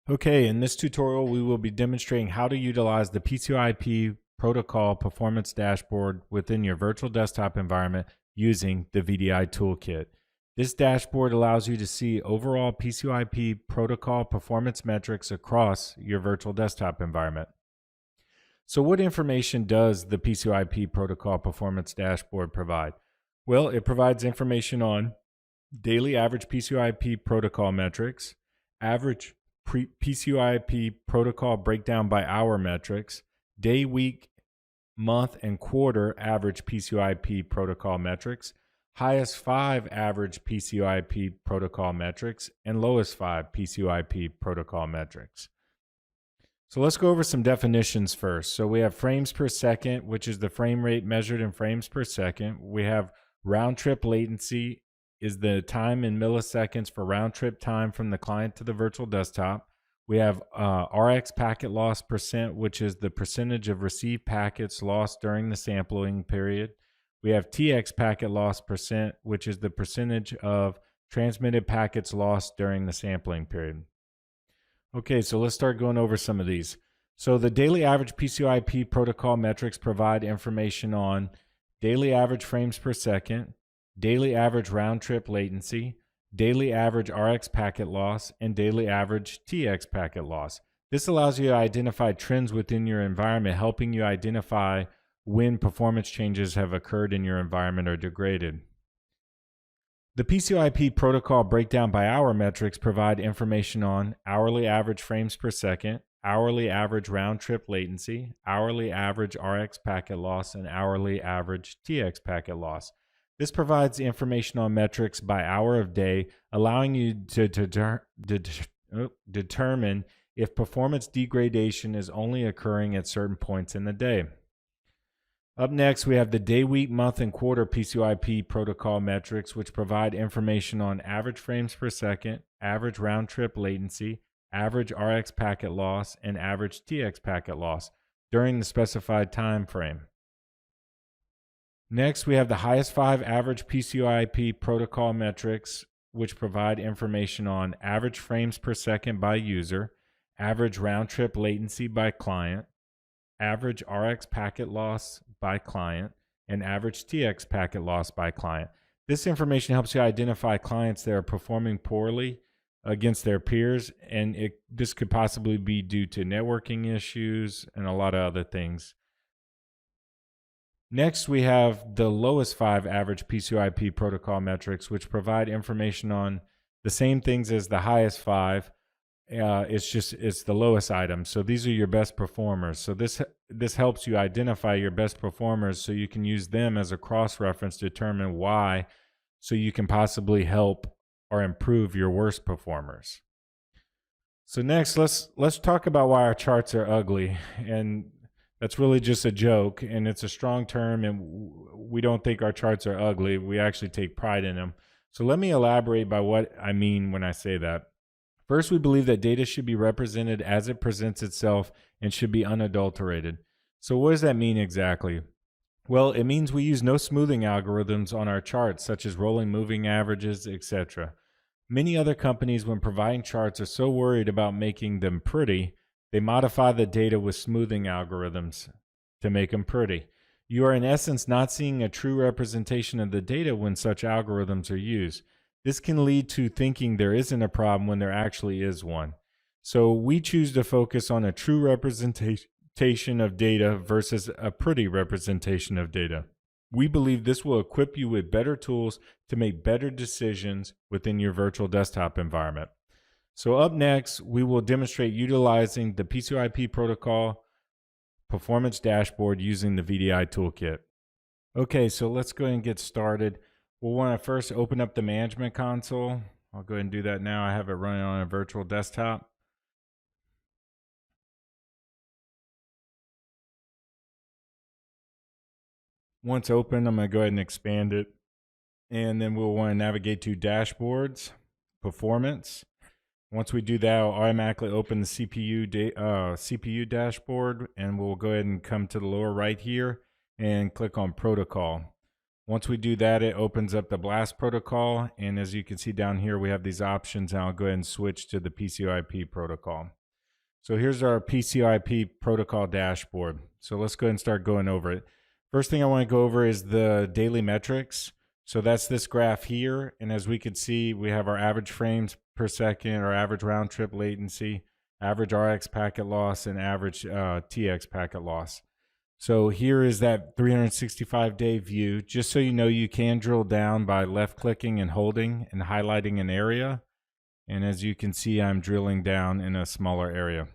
Okay, in this tutorial, we will be demonstrating how to utilize the PCoIP protocol performance dashboard within your virtual desktop environment using the VDI ToolKit. This dashboard allows you to see overall PCoIP protocol performance metrics across your virtual desktop environment. So what information does the PCoIP protocol performance dashboard provide? Well, it provides information on daily average PCoIP protocol metrics, average PCoIP protocol breakdown by hour metrics, day, week, month, and quarter average PCoIP protocol metrics, highest 5 average PCoIP protocol metrics, and lowest 5 PCoIP protocol metrics. So let's go over some definitions first. So we have frames per second, which is the frame rate measured in frames per second. We have round trip latency is the time in milliseconds for round trip time from the client to the virtual desktop. We have RX packet loss percent, which is the percentage of received packets lost during the sampling period. We have TX packet loss percent, which is the percentage of transmitted packets lost during the sampling period. Okay, so let's start going over some of these. So the daily average PCoIP protocol metrics provide information on daily average frames per second, daily average round trip latency, daily average RX packet loss, and daily average TX packet loss. This allows you to identify trends within your environment, helping you identify when performance changes have occurred in your environment or degraded. The PCoIP protocol breakdown by hour metrics provide information on hourly average frames per second, hourly average round trip latency, hourly average RX packet loss, and hourly average TX packet loss. This provides information on metrics by hour of day, allowing you to determine if performance degradation is only occurring at certain points in the day. Up next, we have the day, week, month, and quarter PCoIP protocol metrics, which provide information on average frames per second, average round trip latency, average RX packet loss, and average TX packet loss during the specified time frame. Next, we have the highest 5 average PCoIP protocol metrics, which provide information on average frames per second by user, average round trip latency by client, average RX packet loss by client, and average TX packet loss by client. This information helps you identify clients that are performing poorly against their peers, and this could possibly be due to networking issues and a lot of other things. Next, we have the lowest 5 average PCoIP protocol metrics, which provide information on the same things as the highest 5. It's the lowest item. So these are your best performers. So this helps you identify your best performers so you can use them as a cross-reference to determine why, so you can possibly help or improve your worst performers. So next, let's talk about why our charts are ugly. And that's really just a joke, and it's a strong term, and we don't think our charts are ugly. We actually take pride in them. So let me elaborate by what I mean when I say that. First, we believe that data should be represented as it presents itself and should be unadulterated. So what does that mean exactly? Well, it means we use no smoothing algorithms on our charts, such as rolling moving averages, etc. Many other companies, when providing charts, are so worried about making them pretty, they modify the data with smoothing algorithms to make them pretty. You are in essence not seeing a true representation of the data when such algorithms are used. This can lead to thinking there isn't a problem when there actually is one. So we choose to focus on a true representation of data versus a pretty representation of data. We believe this will equip you with better tools to make better decisions within your virtual desktop environment. So up next, we will demonstrate utilizing the PCoIP protocol performance dashboard using the VDI ToolKit. Okay, so let's go ahead and get started. We'll want to first open up the management console. I'll go ahead and do that now. I have it running on a virtual desktop. Once open, I'm going to go ahead and expand it. And then we'll want to navigate to dashboards, performance. Once we do that, I'll automatically open the CPU dashboard, and we'll go ahead and come to the lower right here and click on protocol. Once we do that, it opens up the BLAST protocol, and as you can see down here, we have these options, and I'll go ahead and switch to the PCoIP protocol. So here's our PCoIP protocol dashboard. So let's go ahead and start going over it. First thing I want to go over is the daily metrics. So that's this graph here. And as we can see, we have our average frames per second, our average round trip latency, average RX packet loss, and average TX packet loss. So here is that 365-day view. Just so you know, you can drill down by left-clicking and holding and highlighting an area. And as you can see, I'm drilling down in a smaller area.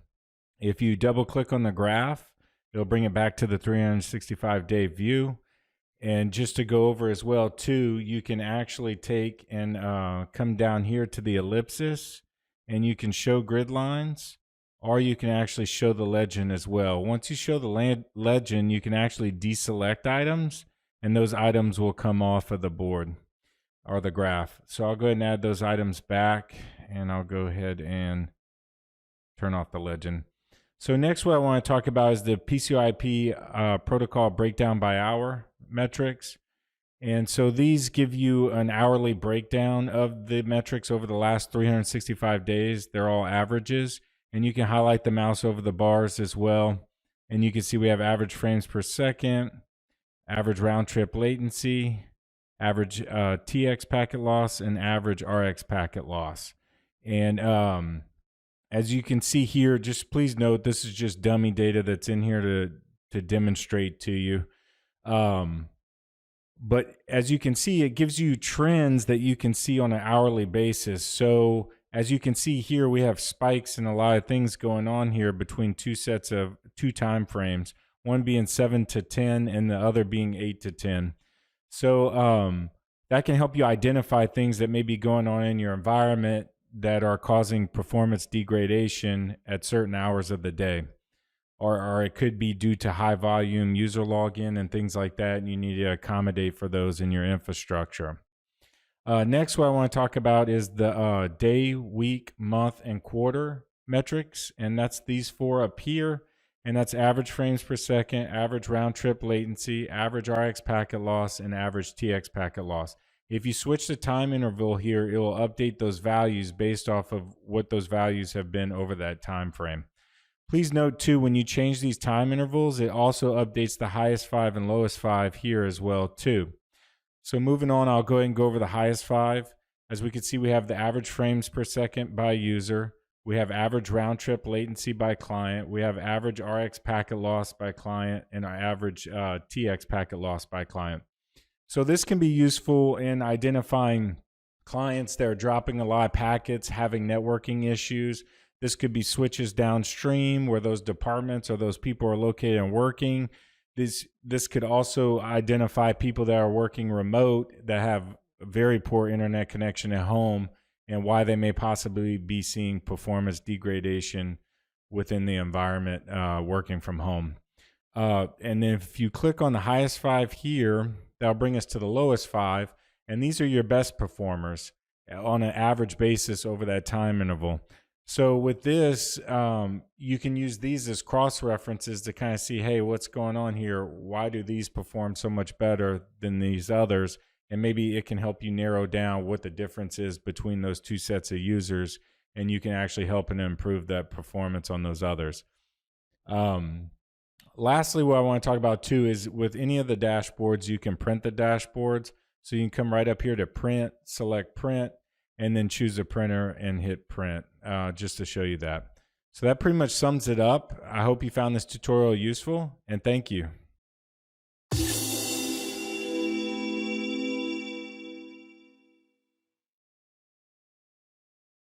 If you double-click on the graph, it'll bring it back to the 365-day view. And just to go over as well, too, you can actually take and come down here to the ellipsis, and you can show grid lines, or you can actually show the legend as well. Once you show the legend, you can actually deselect items, and those items will come off of the board or the graph. So I'll go ahead and add those items back, and I'll go ahead and turn off the legend. So next, what I want to talk about is the PCoIP protocol breakdown by hour metrics. And so these give you an hourly breakdown of the metrics over the last 365 days. They're all averages. And you can highlight the mouse over the bars as well. And you can see we have average frames per second, average round trip latency, average TX packet loss, and average RX packet loss. And as you can see here, just please note this is just dummy data that's in here to demonstrate to you. But as you can see, it gives you trends that you can see on an hourly basis. So as you can see here, we have spikes and a lot of things going on here between two time frames, one being 7 to 10 and the other being 8 to 10. So that can help you identify things that may be going on in your environment that are causing performance degradation at certain hours of the day. Or it could be due to high volume user login and things like that, and you need to accommodate for those in your infrastructure. Next, what I want to talk about is the day, week, month, and quarter metrics, and that's these four up here, and that's average frames per second, average round trip latency, average RX packet loss, and average TX packet loss. If you switch the time interval here, it will update those values based off of what those values have been over that time frame. Please note too, when you change these time intervals, it also updates the highest 5 and lowest 5 here as well too. So moving on, I'll go ahead and go over the highest 5. As we can see, we have the average frames per second by user. We have average round trip latency by client. We have average RX packet loss by client and our average TX packet loss by client. So this can be useful in identifying clients that are dropping a lot of packets, having networking issues. This could be switches downstream where those departments or those people are located and working. This could also identify people that are working remote that have very poor internet connection at home and why they may possibly be seeing performance degradation within the environment working from home. And then if you click on the highest 5 here, that'll bring us to the lowest 5. And these are your best performers on an average basis over that time interval. So with this, you can use these as cross-references to kind of see, hey, what's going on here? Why do these perform so much better than these others? And maybe it can help you narrow down what the difference is between those two sets of users, and you can actually help and improve that performance on those others. Lastly, what I want to talk about too is with any of the dashboards, you can print the dashboards. So you can come right up here to print, select print, and then choose a printer and hit print just to show you that. So that pretty much sums it up. I hope you found this tutorial useful, and thank you.